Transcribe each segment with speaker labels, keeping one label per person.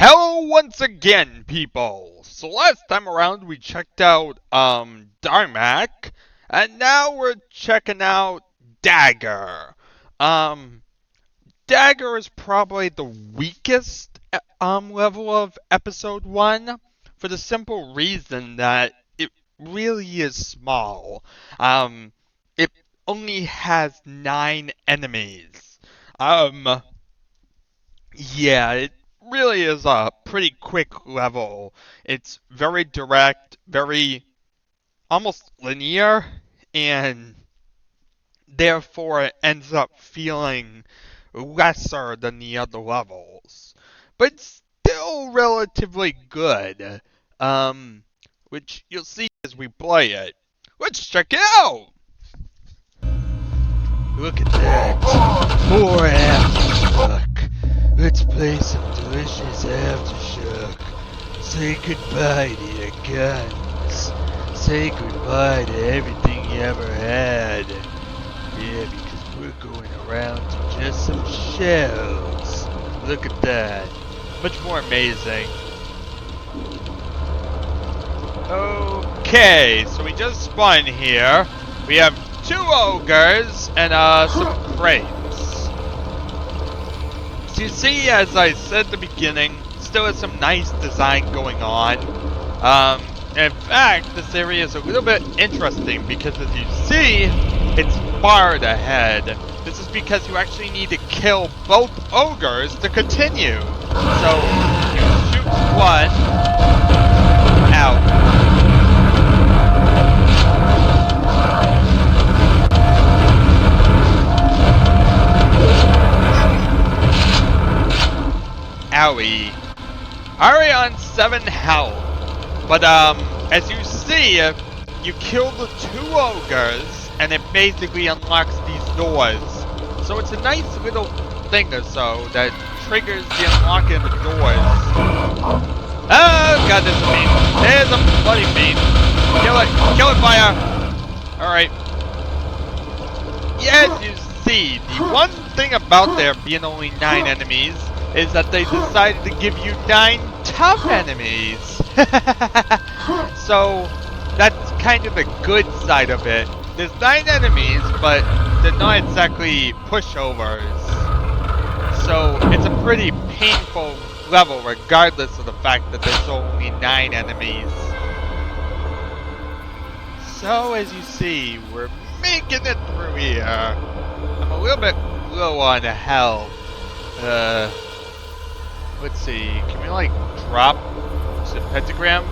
Speaker 1: Hello once again, people! So last time around we checked out, Darmak, and now we're checking out Dagger. Dagger is probably the weakest, level of Episode 1, for the simple reason that it really is small. It only has 9 enemies. Yeah, it really is a pretty quick level. It's very direct, very almost linear, and therefore it ends up feeling lesser than the other levels. But still relatively good, which you'll see as we play it. Let's check it out! Look at that. More Aftershock. Let's play some delicious Aftershock. Say goodbye to your guns. Say goodbye to everything you ever had. Yeah, because we're going around to just some shells. Look at that. Much more amazing. Okay, so we just spun here. We have 2 ogres and some crates. So you see, as I said at the beginning, still has some nice design going on. In fact, this area is a little bit interesting because as you see, it's barred ahead. This is because you actually need to kill both ogres to continue. So you shoot one out. Owie. Already on 7 health. But as you see, you kill the 2 ogres, and it basically unlocks these doors. So it's a nice little thing or so that triggers the unlocking of the doors. Oh god, there's a fiend. There's a bloody fiend. Kill it. Kill it, fire. Alright. Yes, you see, the one thing about there being only 9 enemies is that they decided to give you 9 tough enemies. So that's kind of the good side of it. There's 9 enemies, but they're not exactly pushovers. So it's a pretty painful level regardless of the fact that there's only 9 enemies. So as you see, we're making it through here. I'm a little bit low on health. Let's see, can we like drop the pentagram?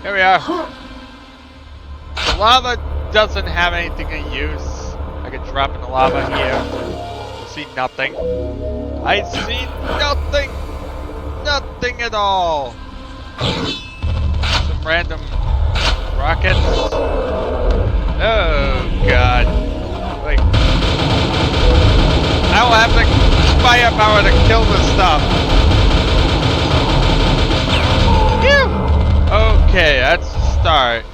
Speaker 1: There we are. The lava doesn't have anything of use. I can drop in the lava here. You see nothing. I see nothing! Nothing at all! Some random rockets. Oh god. Like, I will have the firepower to kill this stuff. Okay, that's the start.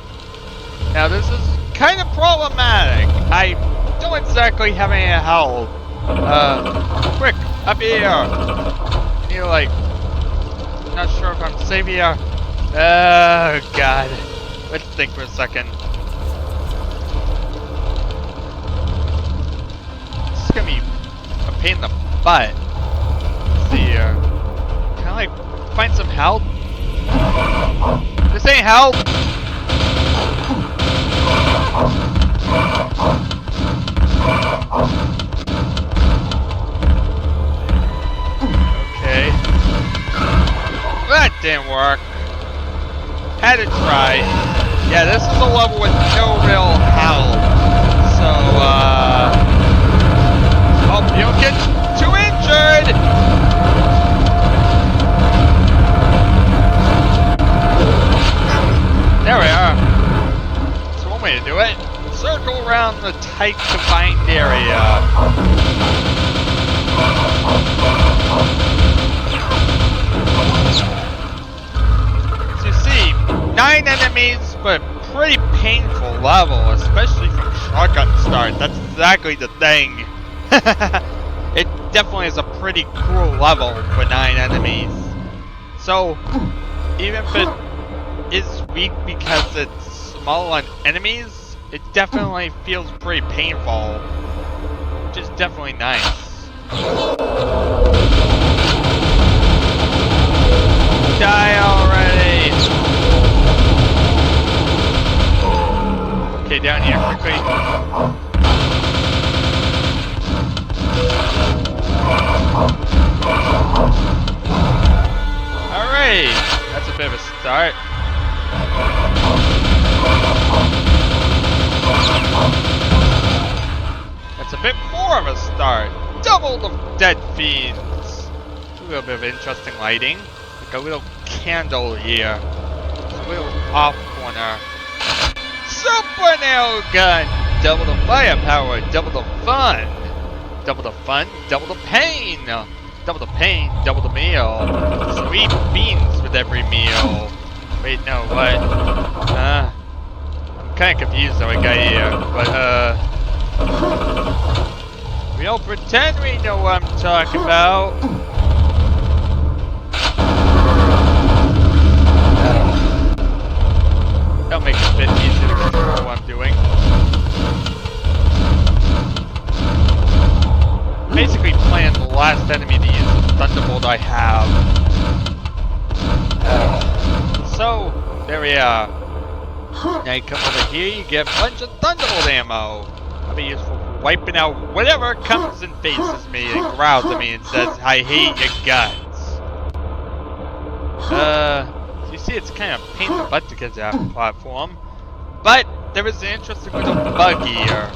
Speaker 1: Now this is kind of problematic. I don't exactly have any health. Quick, up here. I need like, not sure if I'm safe here. Oh god. Let's think for a second. This is gonna be a pain in the butt. Let's see here. Can I like find some help? This ain't help! Okay. That didn't work. Had to try. Yeah, this is a level with no real help. So, hope you don't get too injured! There we are. So one way to do it, circle around the tight defined area. So you see, 9 enemies, but pretty painful level, especially from shotgun start. That's exactly the thing. It definitely is a pretty cruel level for 9 enemies. So, even if it is weak because it's small on enemies, it definitely feels pretty painful, which is definitely nice. Die already! Okay, down here quickly. Alright! That's a bit of a start. That's a bit more of a start. Double the dead fiends. A little bit of interesting lighting. Like a little candle here. Just a little off corner. Super nail gun! Double the firepower, double the fun. Double the fun, double the pain. Double the pain, double the meal. Sweet beans with every meal. Wait, no, what? I'm kinda confused how I got here, but we all pretend we know what I'm talking about. That'll make it a bit easier to control what I'm doing. Basically playing the last enemy to use the Thunderbolt I have. So, there we are. Now you come over here, you get a bunch of Thunderbolt ammo. That'll be useful for wiping out whatever comes and faces me and growls at me and says, I hate your guts. So you see it's kind of a pain in the butt to get to that platform. But there is an interesting little bug here.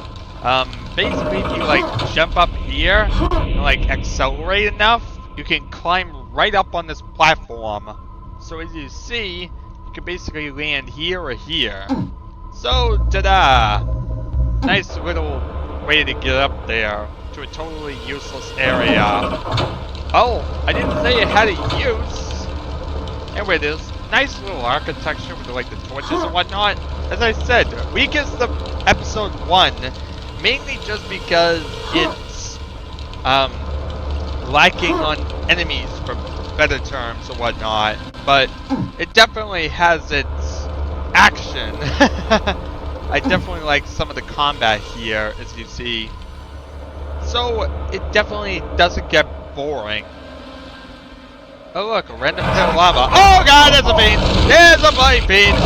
Speaker 1: Basically if you like jump up here and like accelerate enough, you can climb right up on this platform. So as you see, you can basically land here or here. So, ta-da! Nice little way to get up there to a totally useless area. Oh, I didn't say it had a use. Anyway, there's nice little architecture with like the torches and whatnot. As I said, weakest of episode 1, mainly just because it's lacking on enemies for better terms or whatnot, but it definitely has its action. I definitely like some of the combat here, as you see. So it definitely doesn't get boring. Oh look, a random pit of lava. Oh god, there's a fiend! There's a blight fiend!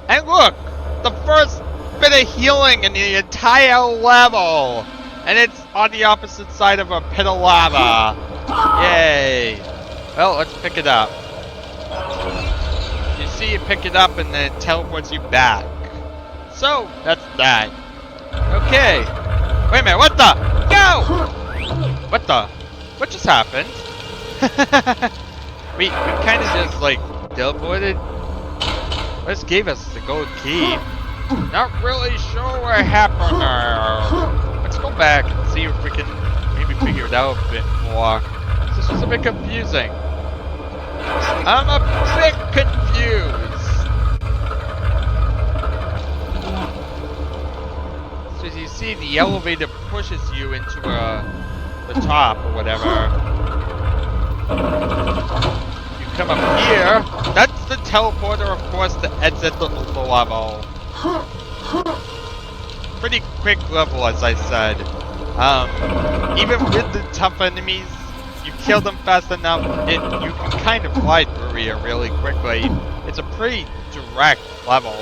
Speaker 1: And look! The first bit of healing in the entire level! And it's on the opposite side of a pit of lava. Yay! Well, let's pick it up. You see, you pick it up and then it teleports you back. So, that's that. Okay. Wait a minute, what the? No! What the? What just happened? we kind of just, like, teleported. This gave us the gold key. Not really sure what happened there. Let's go back and see if we can maybe figure it out a bit more. This was a bit confusing. I'm a bit confused. So as you see, the elevator pushes you into the top or whatever. You come up here. That's the teleporter, of course, to exit the level. Pretty quick level, as I said. Even with the tough enemies, you kill them fast enough, you can kind of fly through here really quickly. It's a pretty direct level.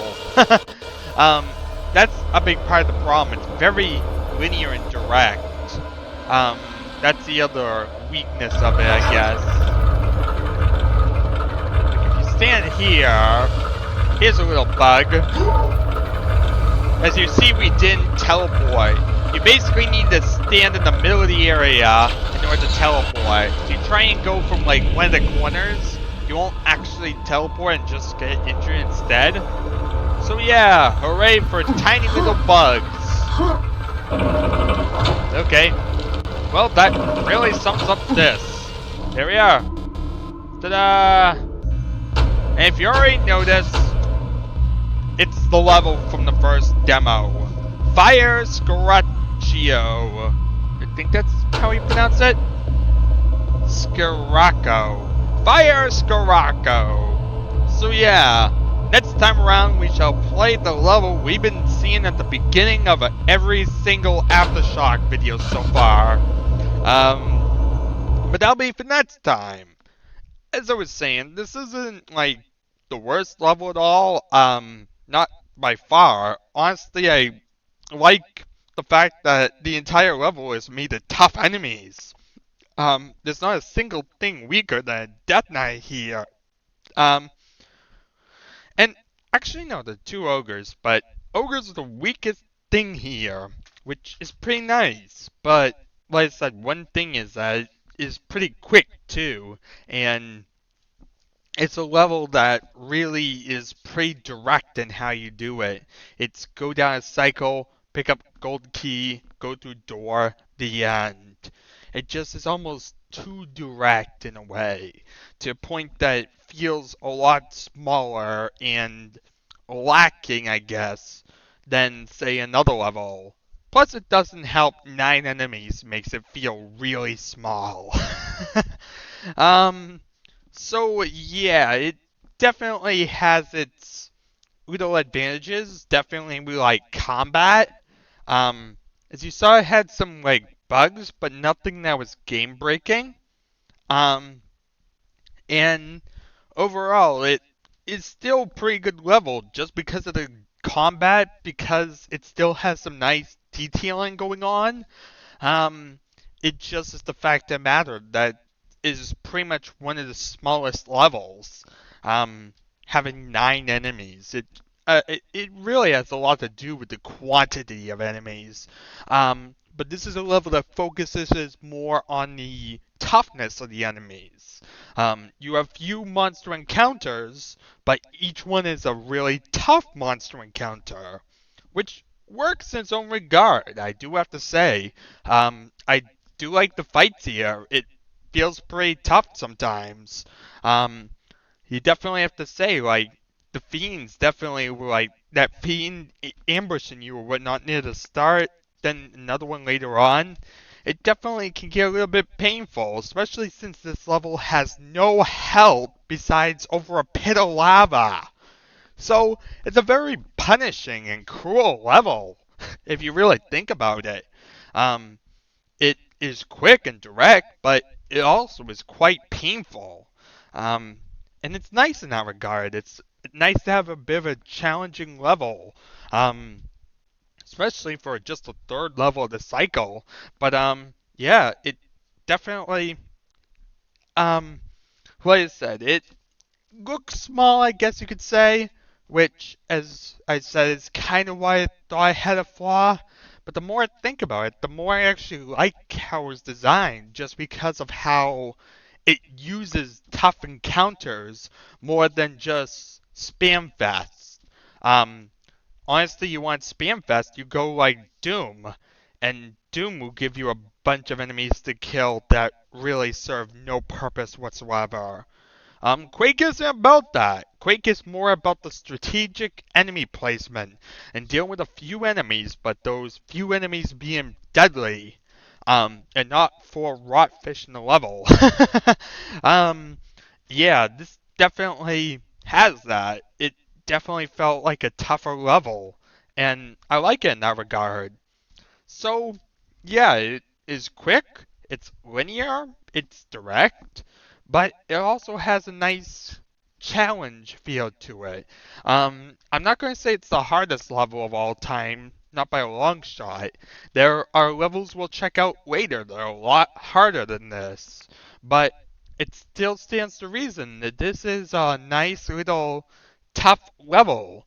Speaker 1: That's a big part of the problem. It's very linear and direct. That's the other weakness of it, I guess. Like if you stand here, here's a little bug. As you see, we didn't teleport. You basically need to stand in the middle of the area in order to teleport. If you try and go from like one of the corners, you won't actually teleport and just get injured instead. So yeah, hooray for tiny little bugs. Okay. Well, that really sums up this. Here we are. Ta-da! And if you already noticed, it's the level from the first demo. Fire Scorachio. I think that's how you pronounce it. Scirocco. Fire Scirocco. So yeah, next time around we shall play the level we've been seeing at the beginning of every single Aftershock video so far. But that'll be for next time. As I was saying, this isn't like the worst level at all. Not by far. Honestly, I like the fact that the entire level is made of tough enemies. There's not a single thing weaker than a Death Knight here. Um, and actually no, the two ogres, but ogres are the weakest thing here, which is pretty nice. But like I said, one thing is that it is pretty quick too, and it's a level that really is pretty direct in how you do it. It's go down a cycle, pick up gold key, go through door, the end. It just is almost too direct in a way, to a point that it feels a lot smaller and lacking, I guess, than, say, another level. Plus, it doesn't help 9 enemies makes it feel really small. um, so yeah, it definitely has its little advantages. Definitely we like combat. As you saw, it had some like bugs, but nothing that was game breaking. Um, and overall, it is still pretty good level just because of the combat, because it still has some nice detailing going on. Um, it just is the fact that mattered that is pretty much one of the smallest levels. Um, having 9 enemies, it really has a lot to do with the quantity of enemies. But this is a level that focuses more on the toughness of the enemies. You have few monster encounters, but each one is a really tough monster encounter, which works in its own regard, I do have to say. I do like the fights here. It feels pretty tough sometimes. Um, you definitely have to say, like, the Fiends definitely were like, that Fiend ambushing you or whatnot near the start, then another one later on. It definitely can get a little bit painful, especially since this level has no help besides over a pit of lava. So it's a very punishing and cruel level, if you really think about it. Um, it is quick and direct, but it also is quite painful. Um, and it's nice in that regard. It's nice to have a bit of a challenging level, especially for just the third level of the cycle. But yeah, it definitely, like I said, it looks small, I guess you could say, which, as I said, is kind of why I thought I had a flaw. But the more I think about it, the more I actually like how it was designed, just because of how it uses tough encounters more than just spam fest. Um, Honestly, you want spam fest, you go like Doom, and Doom will give you a bunch of enemies to kill that really serve no purpose whatsoever. Quake isn't about that. Quake is more about the strategic enemy placement and dealing with a few enemies, but those few enemies being deadly. And not 4 rot fish in the level. um, yeah, this definitely has that. It definitely felt like a tougher level, and I like it in that regard. So, yeah, it is quick, it's linear, it's direct, but it also has a nice challenge feel to it. I'm not going to say it's the hardest level of all time, not by a long shot. There are levels we'll check out later that are a lot harder than this, but it still stands to reason that this is a nice little tough level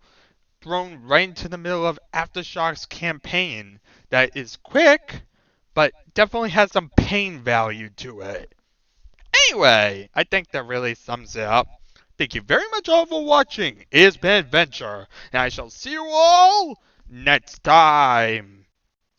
Speaker 1: thrown right into the middle of Aftershock's campaign that is quick, but definitely has some pain value to it. Anyway, I think that really sums it up. Thank you very much all for watching. It has been an adventure, and I shall see you all next time.